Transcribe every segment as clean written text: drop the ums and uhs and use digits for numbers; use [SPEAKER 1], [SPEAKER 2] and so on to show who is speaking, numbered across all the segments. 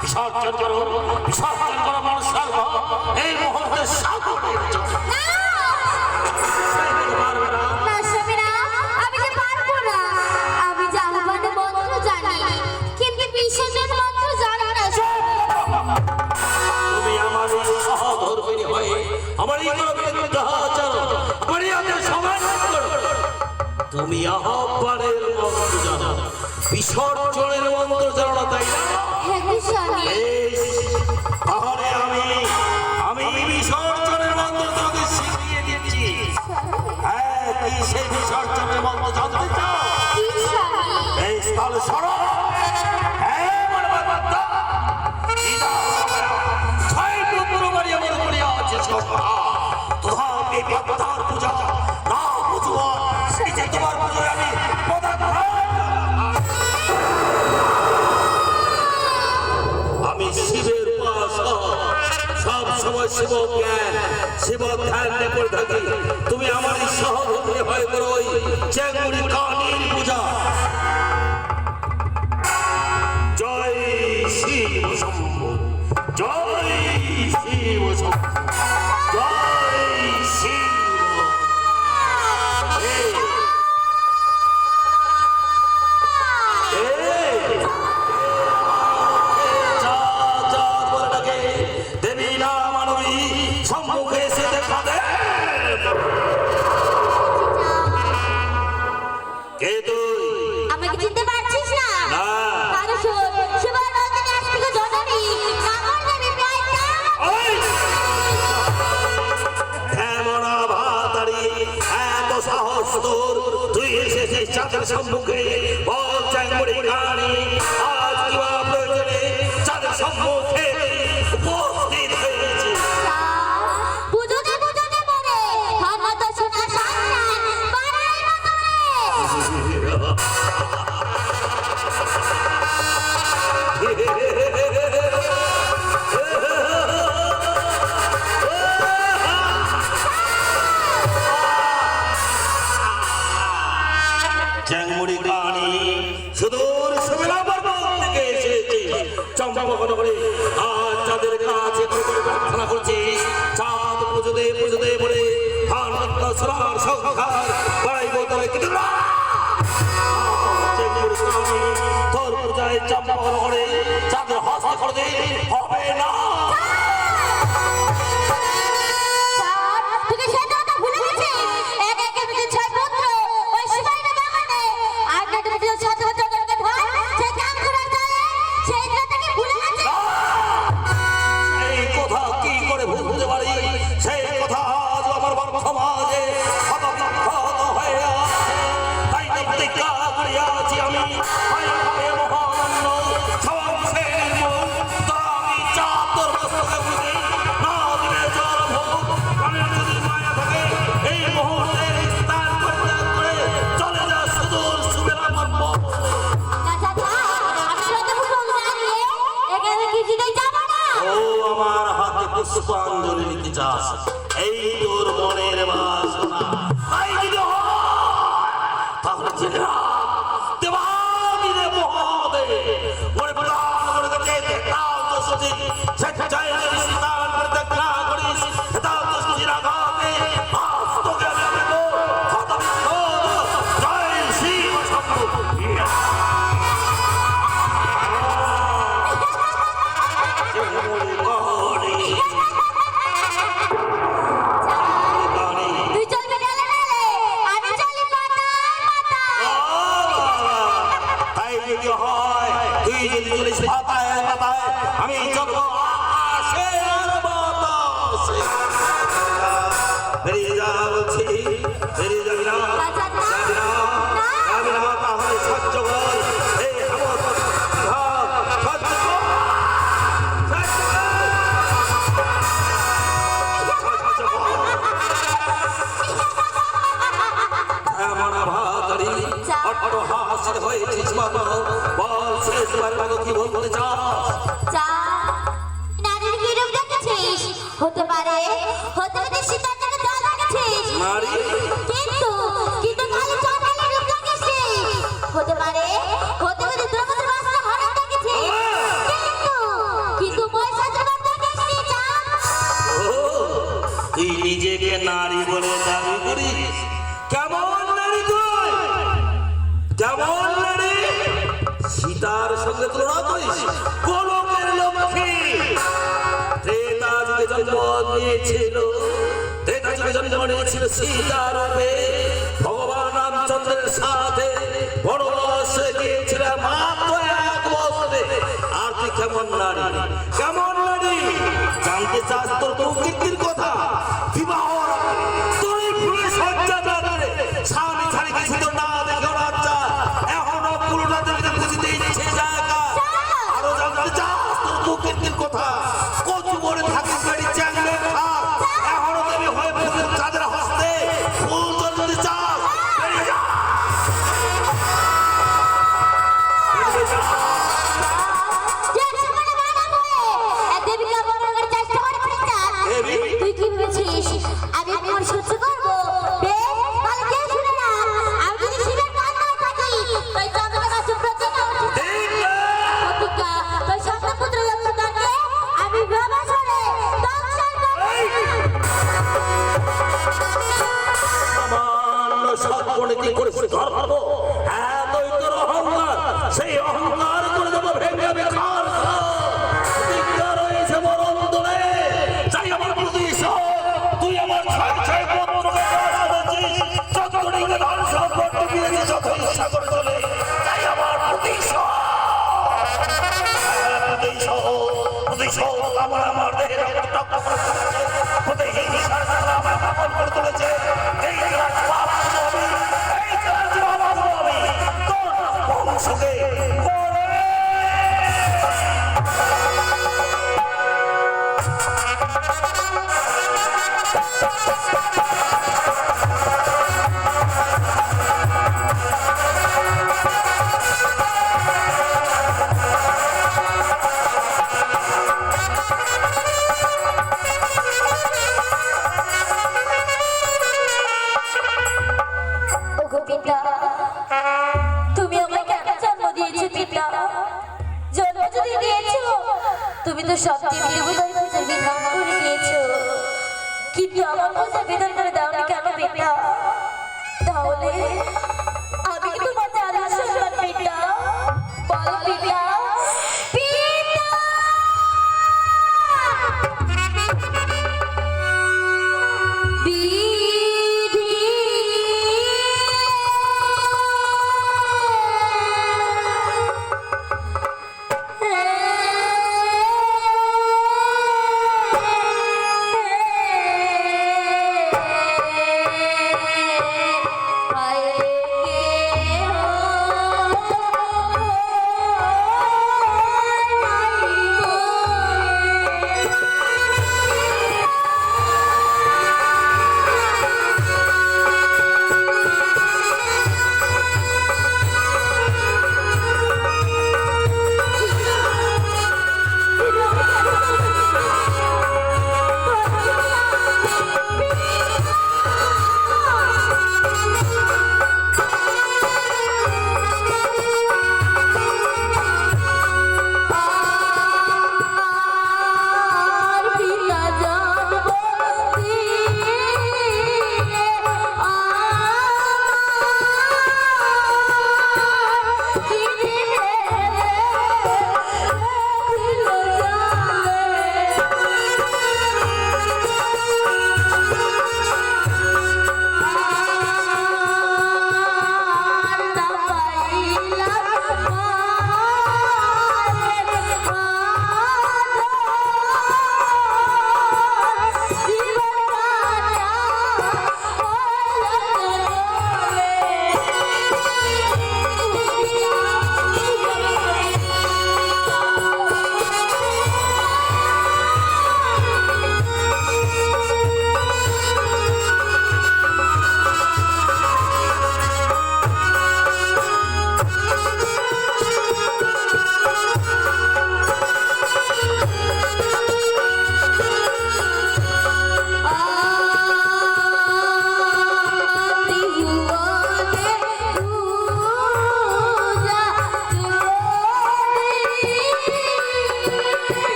[SPEAKER 1] বিসর্জন করো মানুষ এই মুহূর্তে সাগরে তুমি আহ্বানের মন্ত্র জানো, বিসর্জনের মন্ত্র জানো না, তাই না? তাহলে আমি বিসর্জনের মন্ত্র তোমাকে শিখিয়ে দিচ্ছি। হ্যাঁ, কি সেই বিসর্জনের মন্ত্র জানতে চাও? তাহলে শোনো। শিব ধ্যান পড়ে থাকি। তুমি আমার সহধর্মী হয়ে করো ওই চেঙ্গুড়ি কালীর পূজা। জয় শিব শম্ভু, জয় শিব শম্ভু, জয় শিব। তুই এসেছিস চাঁদের সম্মুখে, বল চেঙ্গুড়ি কালী আজ কিবা প্রয়োজনে চাঁদের সম্মুখে উপস্থিত হয়েছে। চম্পকনগরে আজ চাঁদের কাছে প্রার্থনা করছিস, চাঁদ পুজোতে বলে সংখ্যার বাড়াইব তবে কিন্তু তোর পূজায় চম্পকনগরে চাঁদের হস্ত করতে হবে না। পুষ্পাঞ্জলি নিতে চাস, এই তোর মনের বাসনা। তাই যদি তাহলে জেনে না দেবাদিনে মহাদেব মনে প্রাণ করে দেখে তাও তো সজি সেটা চাই স্থান করে দেখা করিস তাও তো সজির আঘাতে আজ তোকে আমি খতম জয় শিব শম্ভু। আমি যত আসে আর বাতাসে বেরিয়ে যা বলছি, বেরিয়ে যাবি না, যাবি না তাহলে সহ্য কর। এই হয়েছিস বাবা, বল শেষবার কি বলতে চাস?
[SPEAKER 2] নারীর কি রূপ দেখেছিস? হতে পারে সীতার জন্য জল দেখেছিস, কিন্তু কালী চন্দ্রের রূপ দেখেছিস। হতে পারে দ্রৌপদীর বাসনা হরণ দেখেছিস, কিন্তু
[SPEAKER 1] নিজেকে নারী বলে দাবি করিস? কেমন নারী তুই? কেমন নারী? সীতার সঙ্গে তুলনা করিস? গোলকের লক্ষ্মী ত্রেতা যুগে জন্ম নিয়েছিল, ত্রেতা যুগে জন্ম নিয়েছিল সীতা রূপে। ভগবান রামচন্দ্রের সাথে বনবাসে গিয়েছিল মাত্র 1 বছরে। আর তুই কেমন নারী? কেমন নারী জানতে চাস? তোর প্রকৃতির কথা। বিবাহ তুই ফুলে সজ্জা রাত্রে স্বামী ছাড়ি কিছু তো না দেখেও রাজা এখনো পুরোটা দেখতে বুঝতে ইচ্ছে জায়গা। আরো জানতে চাস তোর প্রকৃতির কথা? কচু বলে থাকিস বাড়ি চ্যাংলে থাক, এখনো দেবী হয়ে ফুলের চাঁদের হস্তে ফুল তুলতে চাস? বেরিয়ে যা।
[SPEAKER 2] তুই কি ভেবেছিস আমি আমার সহ্য করবো? বেশ, তাহলে কে শুনে না? আমি যদি শিবের কাজ না থাকি তাই চন্দ্রকে কাছে প্রতিজ্ঞা প্রতিজ্ঞা তাই স্বপ্নপুত্র লক্ষ্মণকে আমি বাবা সরে দংশন করব।
[SPEAKER 1] সামান্য সৎপণিতি করিস ধর্ম, এতই তোর অহংকার। সেই অহংকার করে দেবো ভেঙে বেকার। প্রতিজ্ঞা রয়েছে মরণ দোলে। চাই আমার প্রতিশোধ। তুই আমার ছয় ছয় পুত্রকে নাশ করেছিস, যতদিকে ধন সম্পদ ডুবিয়েছিস, যত ইচ্ছা করে চলে। চাই আমার প্রতিশোধ। প্রতিশোধ আমার দেহের রক্ত করে তুলেছে, প্রতিহীন সরকার আমায় পাগল করে তুলেছে। এই কাজ পাপ হবে, এই কাজ পাপ হবে। তোর বংশকে করে
[SPEAKER 2] ওগো পিতা, তুমি আমায় কেন জন্ম দিয়েছো পিতা? জন্ম যদি দিয়েছো তুমি তো সব দেবী দেবতার পূজার বিধান করে দিয়েছো, কিন্তু আমার পূজার বিধান করে দাওনি কেন পিতা? তাহলে আমি কি তোমার জানা সন্তান পিতা? বলো পিতা।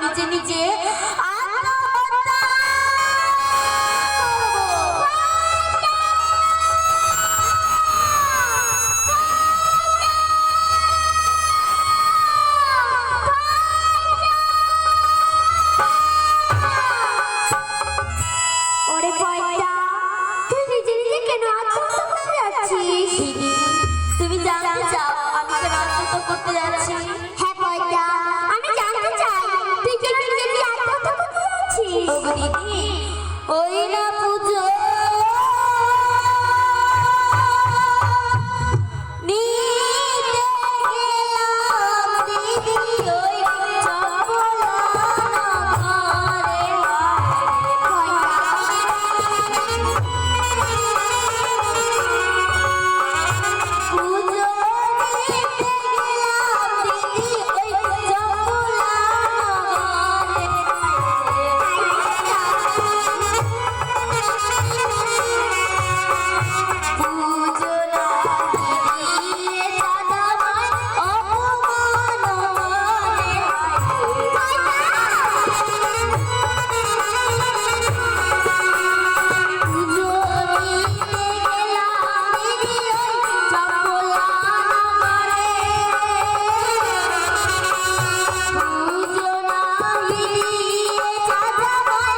[SPEAKER 2] নিজে নিজে আত্মহত্যা
[SPEAKER 3] ওরে পয়দা, তুই নিজে নিজে কেন আত্মহত্যা করতে যাচ্ছিস?
[SPEAKER 2] দিদি, তুমি জানতে চাও আমি কেন আত্মহত্যা করতে যাচ্ছি?
[SPEAKER 3] হ্যাঁ পয়দা, আমি জানতে চাই তুই কেন নিজে নিজে আত্মহত্যা করতে যাচ্ছিস?
[SPEAKER 2] ওগো দিদি, ওই না পুজো নিতে গেলাম দিদি, ওই চপলা ঘরে পুজো নিতে গেলাম দিদি, ওই চপলা পুজো না দিদি দাদা ভাই অপমান পুজো নিতে গেলাম দিদি, ওই চপলা নগরে পুজো না দিদি দাদা ভাই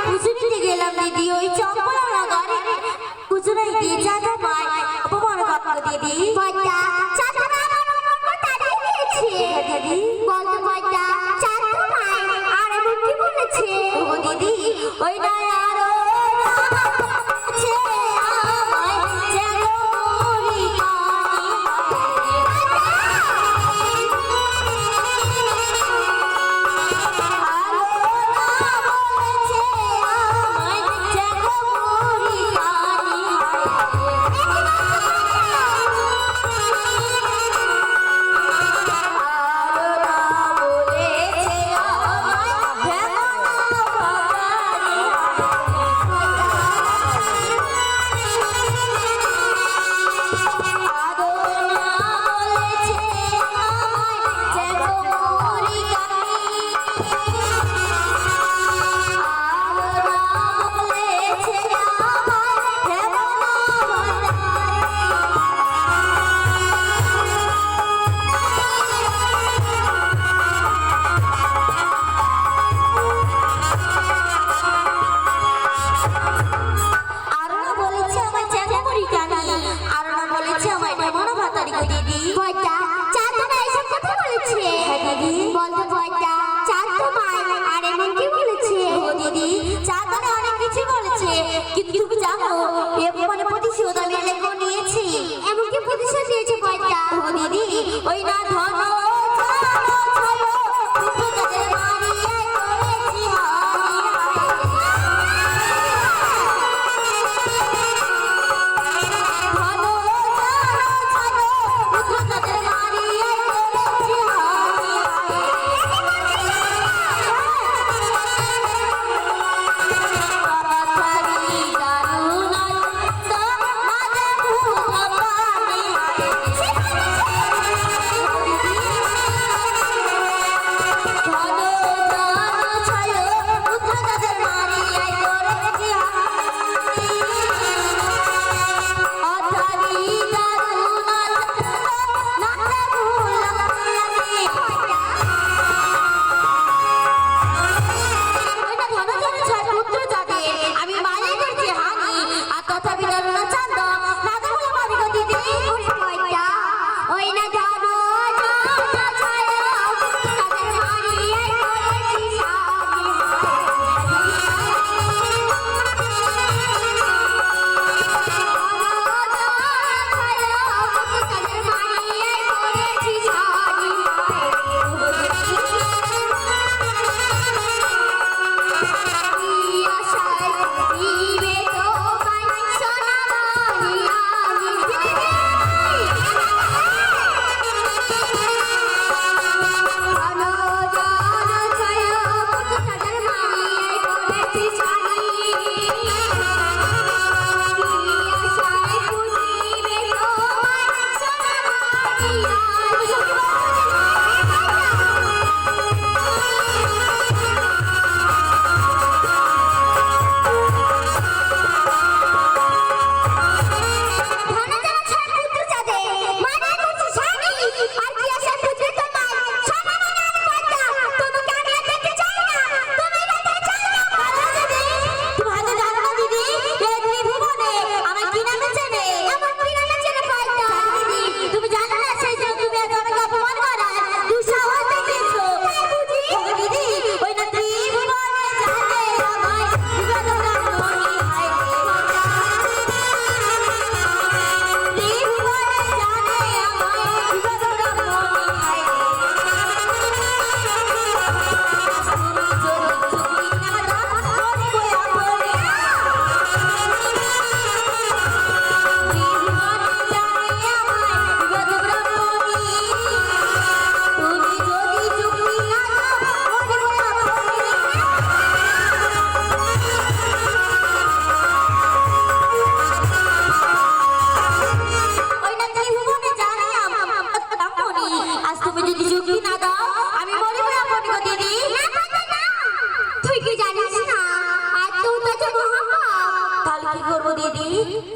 [SPEAKER 2] পুজো দিতে গেলাম দিদি, ওই চম্পলা নগরে পুজো নাই দিয়ে চাঁদা পাই অপমান করলো দিদি।
[SPEAKER 3] পয়দা, চাঁদা মা আমার উপর তাড়িয়ে দিয়েছে।
[SPEAKER 2] দিদি,
[SPEAKER 3] বলতো পয়দা, চাঁদা মাই আর এমন কি বলেছে?
[SPEAKER 2] ও দিদি, ওই নাই আরো আছে আমায় যেন মুড়ি আরো না বলেছে আমায় যেন মুড়ি আরো না বলেছে আমায় চ্যাংড়া মুড়ি কানি, আরো না বলেছে আমায় ঢেমনা ভাতারি গো দিদি।
[SPEAKER 3] পয়দা, চাঁদা মা এসব কথা বলেছে?
[SPEAKER 2] হ্যাঁ দিদি।
[SPEAKER 3] বলতো পয়দা, চাঁদা মা আর এমন কি বলেছে?
[SPEAKER 2] ও দিদি, চাঁদানে অনেক কিছু বলেছে, কিন্তু তুমি জানো এ মানে প্রতিশোধ আমি লেগে নিয়েছি।
[SPEAKER 3] এমন কি প্রতিশোধ নিয়েছে পয়দা?
[SPEAKER 2] ও দিদি, ওই না ধন ছাড়ো ছাড়ো উপকাদের মারিয়ে করেছি ধন ছাড়ো ছাড়ো উপকাদের মারিয়ে করেছি কথারি দারুণ তো মাঝে ভূত পানি দিদি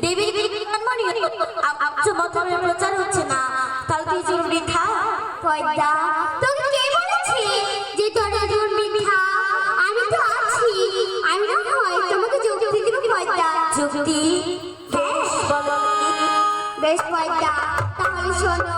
[SPEAKER 2] দেবীর বিজ্ঞানমণি চমৎকারের প্রচার হচ্ছে না, তাহলে তুই জোর মিথ্যা।
[SPEAKER 3] পয়দা তোকে কে বলেছে যে তোর জোর মিথ্যা? আমি তো আছি, আমি না হয় তোমাকে যুক্তি দিব পয়দা।
[SPEAKER 2] যুক্তি বেশ বলো।
[SPEAKER 3] বেশ পয়দা, তাহলে শোনো।